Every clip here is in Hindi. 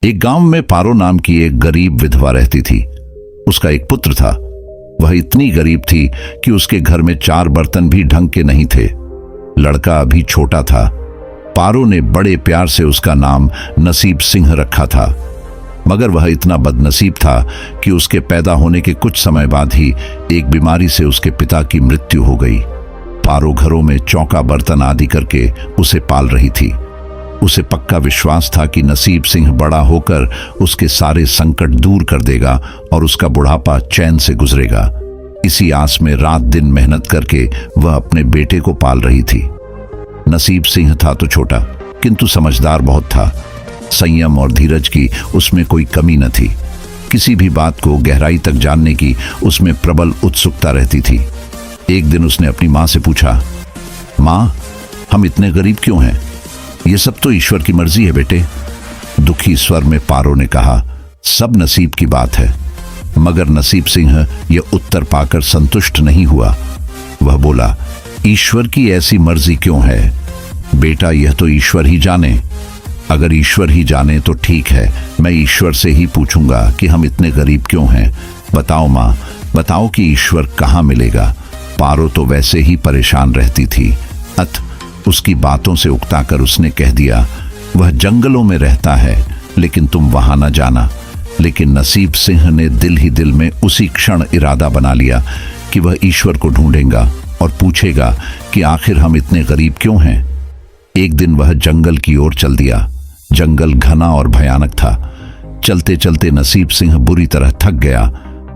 एक गांव में पारो नाम की एक गरीब विधवा रहती थी। उसका एक पुत्र था। वह इतनी गरीब थी कि उसके घर में 4 बर्तन भी ढंग के नहीं थे। लड़का अभी छोटा था। पारो ने बड़े प्यार से उसका नाम नसीब सिंह रखा था, मगर वह इतना बदनसीब था कि उसके पैदा होने के कुछ समय बाद ही एक बीमारी से उसके पिता की मृत्यु हो गई। पारो घरों में चौका बर्तन आदि करके उसे पाल रही थी। उसे पक्का विश्वास था कि नसीब सिंह बड़ा होकर उसके सारे संकट दूर कर देगा और उसका बुढ़ापा चैन से गुजरेगा। इसी आस में रात दिन मेहनत करके वह अपने बेटे को पाल रही थी। नसीब सिंह था तो छोटा, किंतु समझदार बहुत था। संयम और धीरज की उसमें कोई कमी न थी। किसी भी बात को गहराई तक जानने की उसमें प्रबल उत्सुकता रहती थी। एक दिन उसने अपनी माँ से पूछा, माँ, हम इतने गरीब क्यों हैं? ये सब तो ईश्वर की मर्जी है बेटे। दुखी स्वर में पारो ने कहा, सब नसीब की बात है। मगर नसीब सिंह यह उत्तर पाकर संतुष्ट नहीं हुआ। वह बोला, ईश्वर की ऐसी मर्जी क्यों है बेटा? यह तो ईश्वर ही जाने। अगर ईश्वर ही जाने तो ठीक है, मैं ईश्वर से ही पूछूंगा कि हम इतने गरीब क्यों हैं। बताओ माँ, बताओ कि ईश्वर कहाँ मिलेगा। पारो तो वैसे ही परेशान रहती थी। उसकी बातों से उकताकर उसने कह दिया, वह जंगलों में रहता है, लेकिन तुम वहां न जाना। लेकिन नसीब सिंह ने दिल ही दिल में उसी क्षण इरादा बना लिया कि वह ईश्वर को ढूंढेगा और पूछेगा कि आखिर हम इतने गरीब क्यों हैं। एक दिन वह जंगल की ओर चल दिया। जंगल घना और भयानक था। चलते चलते नसीब सिंह बुरी तरह थक गया,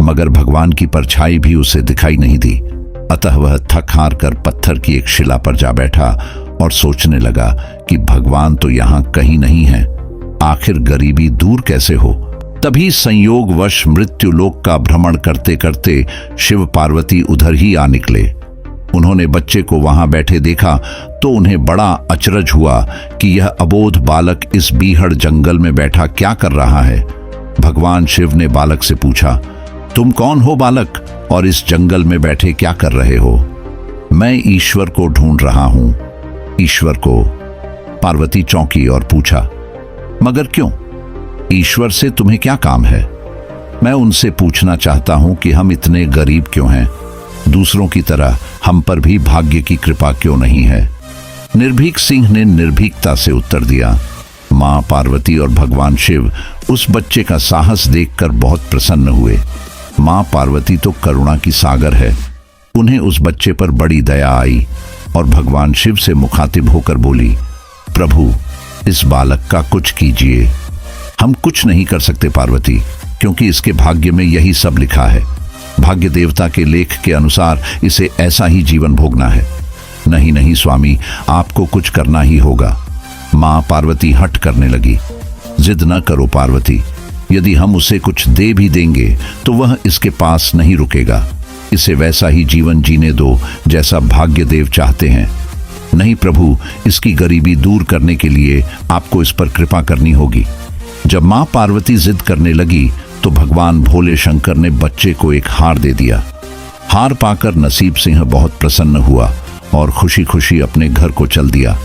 मगर भगवान की परछाई भी उसे दिखाई नहीं दी। अतः वह थक हार कर पत्थर की एक शिला पर जा बैठा और सोचने लगा कि भगवान तो यहाँ कहीं नहीं है, आखिर गरीबी दूर कैसे हो। तभी संयोगवश मृत्युलोक का भ्रमण करते करते शिव पार्वती उधर ही आ निकले। उन्होंने बच्चे को वहां बैठे देखा तो उन्हें बड़ा अचरज हुआ कि यह अबोध बालक इस बीहड़ जंगल में बैठा क्या कर रहा है। भगवान शिव ने बालक से पूछा, तुम कौन हो बालक, और इस जंगल में बैठे क्या कर रहे हो? मैं ईश्वर को ढूंढ रहा हूं। ईश्वर को? पार्वती चौंकी और पूछा, मगर क्यों? ईश्वर से तुम्हें क्या काम है? मैं उनसे पूछना चाहता हूं कि हम इतने गरीब क्यों हैं? दूसरों की तरह हम पर भी भाग्य की कृपा क्यों नहीं है? निर्भीक सिंह ने निर्भीकता से उत्तर दिया। मां पार्वती और भगवान शिव उस बच्चे का साहस देखकर बहुत प्रसन्न हुए। मां पार्वती तो करुणा की सागर है। उन्हें उस बच्चे पर बड़ी दया आई और भगवान शिव से मुखातिब होकर बोली, प्रभु, इस बालक का कुछ कीजिए। हम कुछ नहीं कर सकते पार्वती, क्योंकि इसके भाग्य में यही सब लिखा है। भाग्य देवता के लेख के अनुसार इसे ऐसा ही जीवन भोगना है। नहीं नहीं स्वामी, आपको कुछ करना ही होगा। मां पार्वती हठ करने लगी। जिद न करो पार्वती, यदि हम उसे कुछ दे भी देंगे तो वह इसके पास नहीं रुकेगा। इसे वैसा ही जीवन जीने दो जैसा भाग्य देव चाहते हैं। नहीं प्रभु, इसकी गरीबी दूर करने के लिए आपको इस पर कृपा करनी होगी। जब मां पार्वती जिद करने लगी तो भगवान भोले शंकर ने बच्चे को एक हार दे दिया। हार पाकर नसीब सिंह बहुत प्रसन्न हुआ और खुशी खुशी अपने घर को चल दिया।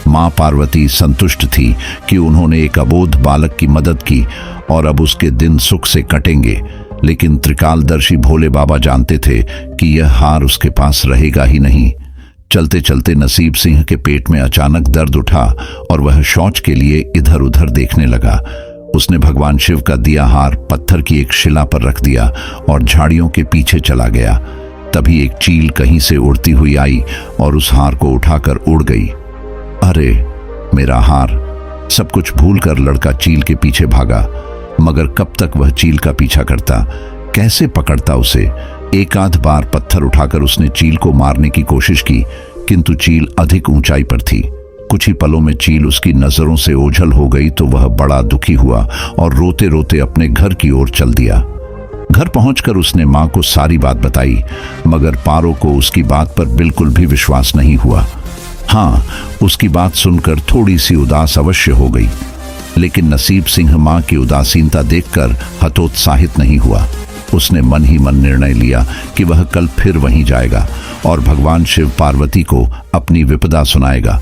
मां पार्वती संतुष्ट थी कि उन्होंने एक अबोध बालक की मदद की और अब उसके दिन सुख से कटेंगे। लेकिन त्रिकालदर्शी भोले बाबा जानते थे कि यह हार उसके पास रहेगा ही नहीं। चलते चलते नसीब सिंह के पेट में अचानक दर्द उठा और वह शौच के लिए इधर उधर देखने लगा। उसने भगवान शिव का दिया हार पत्थर की एक शिला पर रख दिया और झाड़ियों के पीछे चला गया। तभी एक चील कहीं से उड़ती हुई आई और उस हार को उठाकर उड़ गई। अरे मेरा हार! सब कुछ भूलकर लड़का चील के पीछे भागा, मगर कब तक वह चील का पीछा करता, कैसे पकड़ता उसे। एक आध बार पत्थर उठाकर उसने चील को मारने की कोशिश की, किंतु चील अधिक ऊंचाई पर थी। कुछ ही पलों में चील उसकी नजरों से ओझल हो गई तो वह बड़ा दुखी हुआ और रोते रोते अपने घर की ओर चल दिया। घर पहुंचकर उसने मां को सारी बात बताई, मगर पारो को उसकी बात पर बिल्कुल भी विश्वास नहीं हुआ। हाँ, उसकी बात सुनकर थोड़ी सी उदास अवश्य हो गई, लेकिन नसीब सिंह मां की उदासीनता देखकर हतोत्साहित नहीं हुआ। उसने मन ही मन निर्णय लिया कि वह कल फिर वहीं जाएगा और भगवान शिव पार्वती को अपनी विपदा सुनाएगा।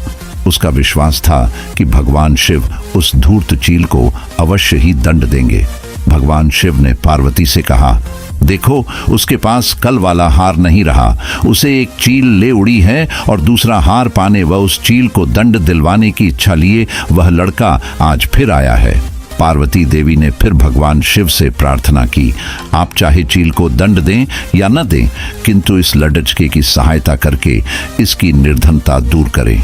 उसका विश्वास था कि भगवान शिव उस धूर्त चील को अवश्य ही दंड देंगे। भगवान शिव ने पार्वती से कहा, देखो, उसके पास कल वाला हार नहीं रहा। उसे एक चील ले उड़ी है और दूसरा हार पाने व उस चील को दंड दिलवाने की इच्छा लिए वह लड़का आज फिर आया है। पार्वती देवी ने फिर भगवान शिव से प्रार्थना की, आप चाहे चील को दंड दें या न दें, किंतु इस लड़के की सहायता करके इसकी निर्धनता दूर करें।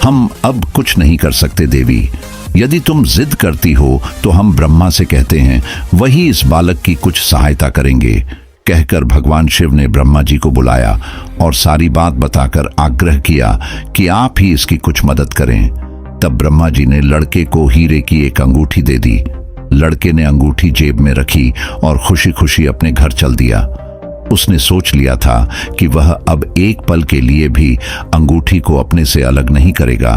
हम अब कुछ नहीं कर सकते देवी। यदि तुम जिद करती हो तो हम ब्रह्मा से कहते हैं, वही इस बालक की कुछ सहायता करेंगे। कहकर भगवान शिव ने ब्रह्मा जी को बुलाया और सारी बात बताकर आग्रह किया कि आप ही इसकी कुछ मदद करें। तब ब्रह्मा जी ने लड़के को हीरे की एक अंगूठी दे दी। लड़के ने अंगूठी जेब में रखी और खुशी खुशी अपने घर चल दिया। उसने सोच लिया था कि वह अब एक पल के लिए भी अंगूठी को अपने से अलग नहीं करेगा।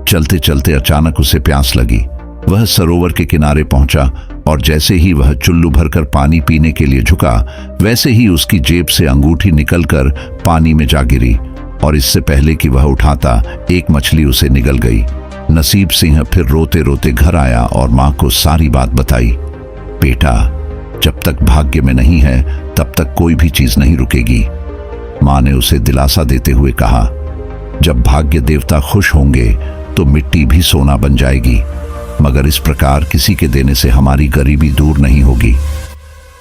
चलते चलते अचानक उसे प्यास लगी। वह सरोवर के किनारे पहुंचा और जैसे ही वह चुल्लू भरकर पानी पीने के लिए झुका, वैसे ही उसकी जेब से अंगूठी निकलकर पानी में जा गिरी और इससे पहले कि वह उठाता, एक मछली उसे निगल गई। नसीब सिंह फिर रोते रोते घर आया और मां को सारी बात बताई। बेटा, जब तक भाग्य में नहीं है तब तक कोई भी चीज नहीं रुकेगी। मां ने उसे दिलासा देते हुए कहा, जब भाग्य देवता खुश होंगे तो मिट्टी भी सोना बन जाएगी, मगर इस प्रकार किसी के देने से हमारी गरीबी दूर नहीं होगी।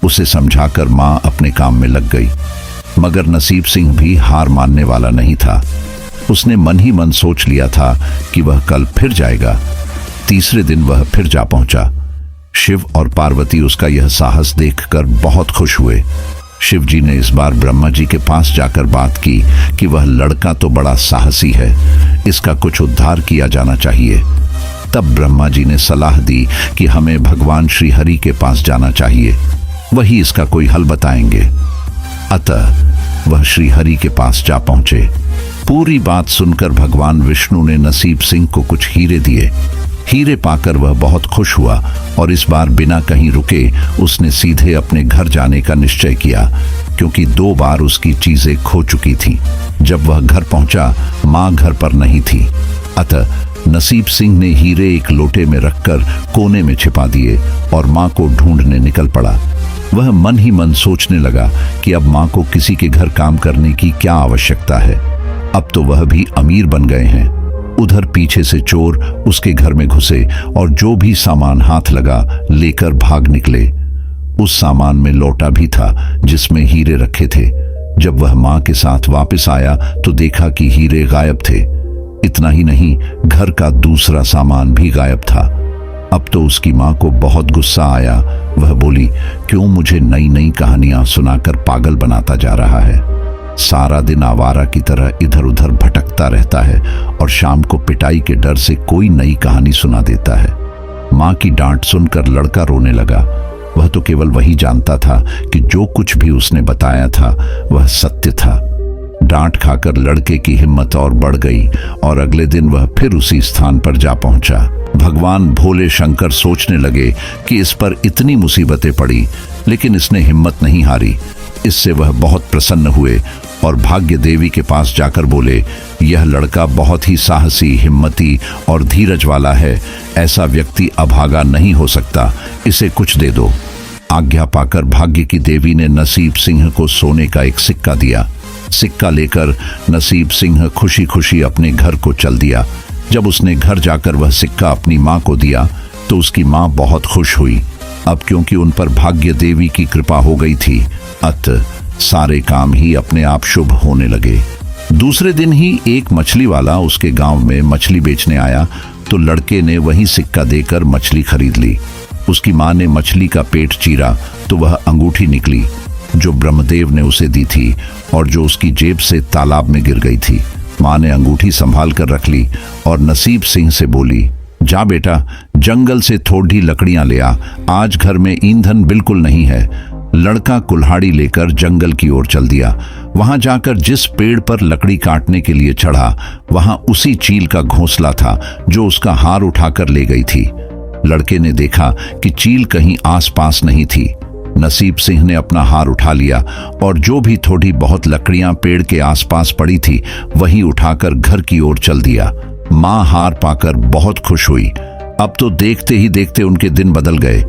उसे समझाकर मां अपने काम में लग गई, मगर नसीब सिंह भी हार मानने वाला नहीं था। उसने मन ही मन सोच लिया था कि वह कल फिर जाएगा। तीसरे दिन वह फिर जा पहुंचा। शिव और पार्वती उसका यह साहस देखकर बहुत खुश हुए। शिव जी ने इस बार ब्रह्मा जी के पास जाकर बात की कि वह लड़का तो बड़ा साहसी है, इसका कुछ उद्धार किया जाना चाहिए। तब ब्रह्मा जी ने सलाह दी कि हमें भगवान श्री हरि के पास जाना चाहिए, वही इसका कोई हल बताएंगे। अतः वह श्री हरि के पास जा पहुंचे। पूरी बात सुनकर भगवान विष्णु ने नसीब सिंह को कुछ हीरे दिए। हीरे पाकर वह बहुत खुश हुआ और इस बार बिना कहीं रुके उसने सीधे अपने घर जाने का निश्चय किया, क्योंकि 2 बार उसकी चीजें खो चुकी थी। जब वह घर पहुंचा, मां घर पर नहीं थी। अतः नसीब सिंह ने हीरे एक लोटे में रखकर कोने में छिपा दिए और मां को ढूंढने निकल पड़ा। वह मन ही मन सोचने लगा कि अब मां को किसी के घर काम करने की क्या आवश्यकता है, अब तो वह भी अमीर बन गए हैं। उधर पीछे से चोर उसके घर में घुसे और जो भी सामान हाथ लगा लेकर भाग निकले। उस सामान में लोटा भी था जिसमें हीरे रखे थे। जब वह मां के साथ वापस आया तो देखा कि हीरे गायब थे। इतना ही नहीं, घर का दूसरा सामान भी गायब था। अब तो उसकी मां को बहुत गुस्सा आया। वह बोली, क्यों मुझे नई नई कहानियां सुनाकर पागल बनाता जा रहा है। सारा दिन आवारा की तरह इधर उधर भटकता रहता है और शाम को पिटाई के डर से कोई नई कहानी सुना देता है। मां की डांट सुनकर लड़का रोने लगा। वह तो केवल वही जानता था कि जो कुछ भी उसने बताया था वह सत्य था। डांट खाकर लड़के की हिम्मत और बढ़ गई और अगले दिन वह फिर उसी स्थान पर जा पहुंचा। भगवान भोले शंकर सोचने लगे कि इस पर इतनी मुसीबतें पड़ी, लेकिन इसने हिम्मत नहीं हारी। इससे वह बहुत प्रसन्न हुए और भाग्य देवी के पास जाकर बोले, यह लड़का बहुत ही साहसी, हिम्मती और धीरज वाला है। ऐसा व्यक्ति अभागा नहीं हो सकता, इसे कुछ दे दो। आज्ञा पाकर भाग्य की देवी ने नसीब सिंह को सोने का एक सिक्का दिया। सिक्का लेकर नसीब सिंह खुशी खुशी अपने घर को चल दिया। जब उसने घर जाकर वह सिक्का अपनी मां को दिया तो उसकी मां बहुत खुश हुई। अब क्योंकि उन पर भाग्य देवी की कृपा हो गई थी, अतः सारे काम ही अपने आप शुभ होने लगे। दूसरे दिन ही एक मछली वाला उसके गांव में मछली बेचने आया तो लड़के ने वही सिक्का देकर मछली खरीद ली। उसकी मां ने मछली का पेट चीरा तो वह अंगूठी निकली जो ब्रह्मदेव ने उसे दी थी और जो उसकी जेब से तालाब में गिर गई थी। मां ने अंगूठी संभाल कर रख ली और नसीब सिंह से बोली, जा बेटा, जंगल से थोड़ी लकड़ियां ले आ, आज घर में ईंधन बिल्कुल नहीं है। लड़का कुल्हाड़ी लेकर जंगल की ओर चल दिया। वहां जाकर जिस पेड़ पर लकड़ी काटने के लिए चढ़ा, वहां उसी चील का घोंसला था जो उसका हार उठाकर ले गई थी। लड़के ने देखा कि चील कहीं आसपास नहीं थी। नसीब सिंह ने अपना हार उठा लिया और जो भी थोड़ी बहुत लकड़ियां पेड़ के आसपास पड़ी थी वही उठाकर घर की ओर चल दिया। मां हार पाकर बहुत खुश हुई। अब तो देखते ही देखते उनके दिन बदल गए।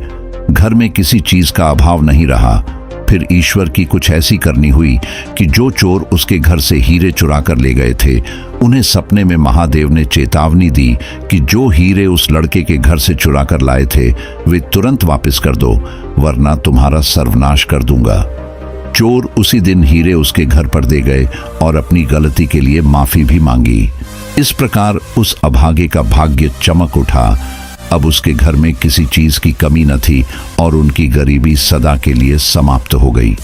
घर में किसी चीज का अभाव नहीं रहा। फिर ईश्वर की कुछ ऐसी करनी हुई कि जो चोर उसके घर से हीरे चुरा कर ले गए थे, उन्हें सपने में महादेव ने चेतावनी दी कि जो हीरे उस लड़के के घर से चुरा कर लाए थे वे तुरंत वापस कर दो, वरना तुम्हारा सर्वनाश कर दूंगा। चोर उसी दिन हीरे उसके घर पर दे गए और अपनी गलती के लिए माफी भी मांगी। इस प्रकार उस अभागे का भाग्य चमक उठा। अब उसके घर में किसी चीज की कमी न थी और उनकी गरीबी सदा के लिए समाप्त हो गई।